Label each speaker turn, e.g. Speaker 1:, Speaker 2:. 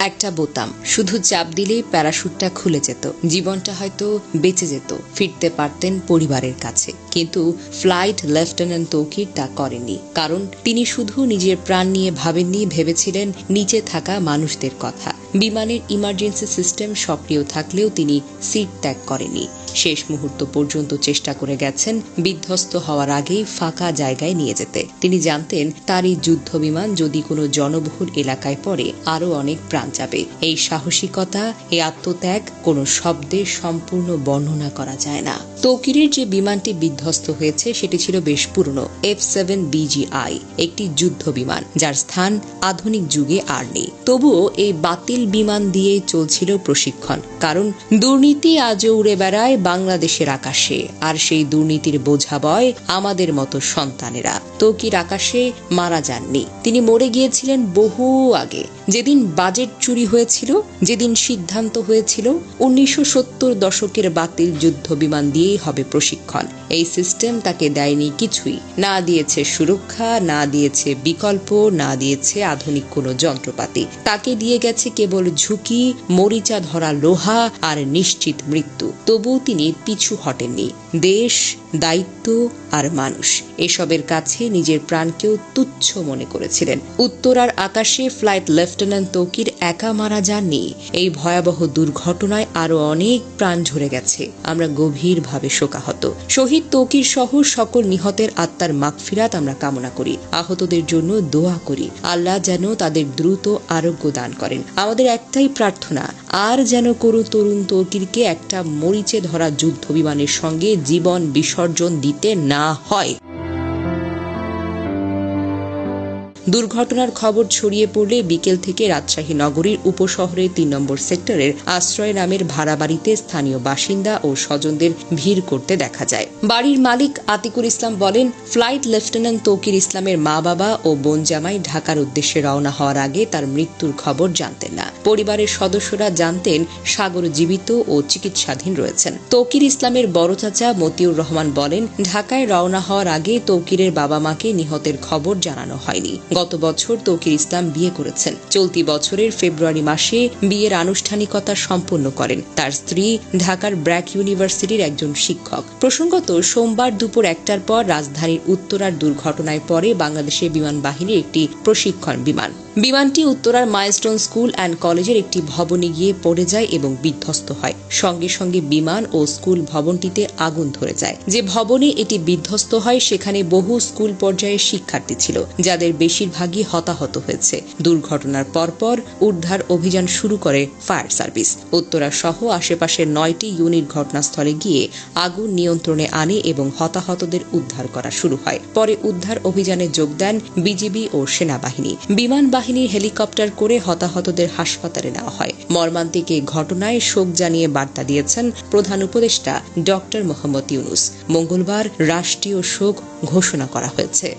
Speaker 1: একটা বোতাম, শুধু চাপ দিলেই প্যারাশুটটা খুলে যেত, জীবনটা হয়তো বেঁচে যেত, ফিরতে পারতেন পরিবারের কাছে। কিন্তু ফ্লাইট লেফটেন্যান্ট তৌকির তা করেননি, কারণ তিনি শুধু নিজের প্রাণ নিয়ে ভাবেননি, ভেবেছিলেন নিচে থাকা মানুষদের কথা। বিমানের ইমার্জেন্সি সিস্টেম সক্রিয় থাকলেও তিনি সিট ত্যাগ করেননি। শেষ মুহূর্ত পর্যন্ত চেষ্টা করে গেছেন বিধ্বস্ত হওয়ার আগেই ফাঁকা জায়গায় নিয়ে যেতে। তিনি জানতেন তার এই যুদ্ধ বিমান যদি কোনো জনবহুল এলাকায় পড়ে আরও অনেক প্রাণ যাবে। এই সাহসিকতা, এই আত্মত্যাগ কোনো শব্দে সম্পূর্ণ বর্ণনা করা যায় না। তৌকিরের যে বিমানটি বিধ্বস্ত হয়েছে সেটি ছিল বেশ পুরনো F-7BGI, একটি যুদ্ধ বিমান যার স্থান আধুনিক যুগে আর নেই। তবুও এই বাতিল বিমান দিয়ে চলছিল প্রশিক্ষণ, কারণ দুর্নীতি আজও উড়ে বেড়ায় বাংলাদেশের আকাশে, আর সেই দুর্নীতির বোঝা বয় আমাদের মতো সন্তানেরা। তৌকির আকাশে মারা যাননি, তিনি মরে গিয়েছিলেন বহু আগে। যেদিন বাজেট চুরি হয়েছিল, যেদিন সিদ্ধান্ত হয়েছিল 1970 দশকের বাতিল যুদ্ধ বিমান দিয়েই হবে প্রশিক্ষণ, এই সিস্টেম তাকে দেয়নি কিছুই। না দিয়েছে সুরক্ষা, না দিয়েছে বিকল্প, না দিয়েছে আধুনিক কোনো যন্ত্রপাতি। তাকে দিয়ে গেছে কেবল ঝুঁকি, মরিচা ধরা লোহা আর নিশ্চিত মৃত্যু। তবুও তিনি পিছু হটেননি। দেশ, দায়িত্ব আর মানুষ, এসবের কাছে নিজের প্রাণকেও তুচ্ছ মনে করেছিলেন। উত্তরার আকাশে ফ্লাইট লেফটেন্যান্ট তৌকির একা মারা যাননি। এই ভয়াবহ দুর্ঘটনায় আরো অনেক প্রাণ ঝরে গেছে। আমরা গভীরভাবে শোকাহত। শহীদ তৌকির সহ সকল নিহতের আত্মার মাগফিরাত আমরা কামনা করি। আহতদের জন্য দোয়া করি, আল্লাহ যেন তাদের দ্রুত আরোগ্য দান করেন। আমাদের একটাই প্রার্থনা, আর যেন কোনো তরুণ তৌকিরকে একটা মরিচে ধরা যুদ্ধ বিমানের সঙ্গে জীবন বিসর্জন দিতে না হয়। দুর্ঘটনার খবর ছড়িয়ে পড়লে বিকেল থেকে রাজশাহী নগরীর উপশহরের ৩ নম্বর সেক্টরের আশ্রয় নামের ভাড়া বাড়িতে স্থানীয় বাসিন্দা ও স্বজনদের ভিড় করতে দেখা যায়। বাড়ির মালিক আতিকুর ইসলাম বলেন, ফ্লাইট লেফটেন্যান্ট তৌকির ইসলামের মা বাবা ও বোন জামাই ঢাকার উদ্দেশ্যে রওনা হওয়ার আগে তার মৃত্যুর খবর জানতেন না। পরিবারের সদস্যরা জানতেন সাগর জীবিত ও চিকিৎসাধীন রয়েছেন। তৌকির ইসলামের বড় চাচা মতিউর রহমান বলেন, ঢাকায় রওনা হওয়ার আগে তৌকিরের বাবা মাকে নিহতের খবর জানানো হয়নি। গত বছর তৌকির ইসলাম বিয়ে করেছেন। চলতি বছরের ফেব্রুয়ারি মাসে বিয়ের আনুষ্ঠানিকতা সম্পন্ন করেন। তার স্ত্রী ঢাকার ব্র্যাক ইউনিভার্সিটির একজন শিক্ষক। প্রসঙ্গত, সোমবার দুপুর 1টার পর রাজধানীর উত্তরার দুর্ঘটনায় পরে বাংলাদেশের বিমান বাহিনীর একটি প্রশিক্ষণ বিমান। বিমানটি উত্তরার মাইলস্টোন স্কুল অ্যান্ড কলেজের একটি ভবনে গিয়ে পড়ে যায় এবং বিধ্বস্ত হয়। সঙ্গে সঙ্গে বিমান ও স্কুল ভবনটিতে আগুন ধরে যায়। যে ভবনে এটি বিধ্বস্ত হয় সেখানে বহু স্কুল পর্যায়ের শিক্ষার্থী ছিল, যাদের বেশিরভাগই হতাহত হয়েছে। দুর্ঘটনার পরপর উদ্ধার অভিযান শুরু করে ফায়ার সার্ভিস। উত্তরা সহ আশেপাশের 9টি ইউনিট ঘটনাস্থলে গিয়ে আগুন নিয়ন্ত্রণে আনে এবং হতাহতদের উদ্ধার করা শুরু হয়। পরে উদ্ধার অভিযানে যোগ দেন বিজিবি ও সেনাবাহিনী। বিমান বাহিনীর হেলিকপ্টার করে হতাহতদের হাসপাতালে নেওয়া হয়। মর্মান্তিক এই ঘটনায় শোক জানিয়ে বার্তা দিয়েছেন প্রধান উপদেষ্টা ডক্টর মোহাম্মদ ইউনূস। মঙ্গলবার রাষ্ট্রীয় শোক ঘোষণা করা হয়েছে।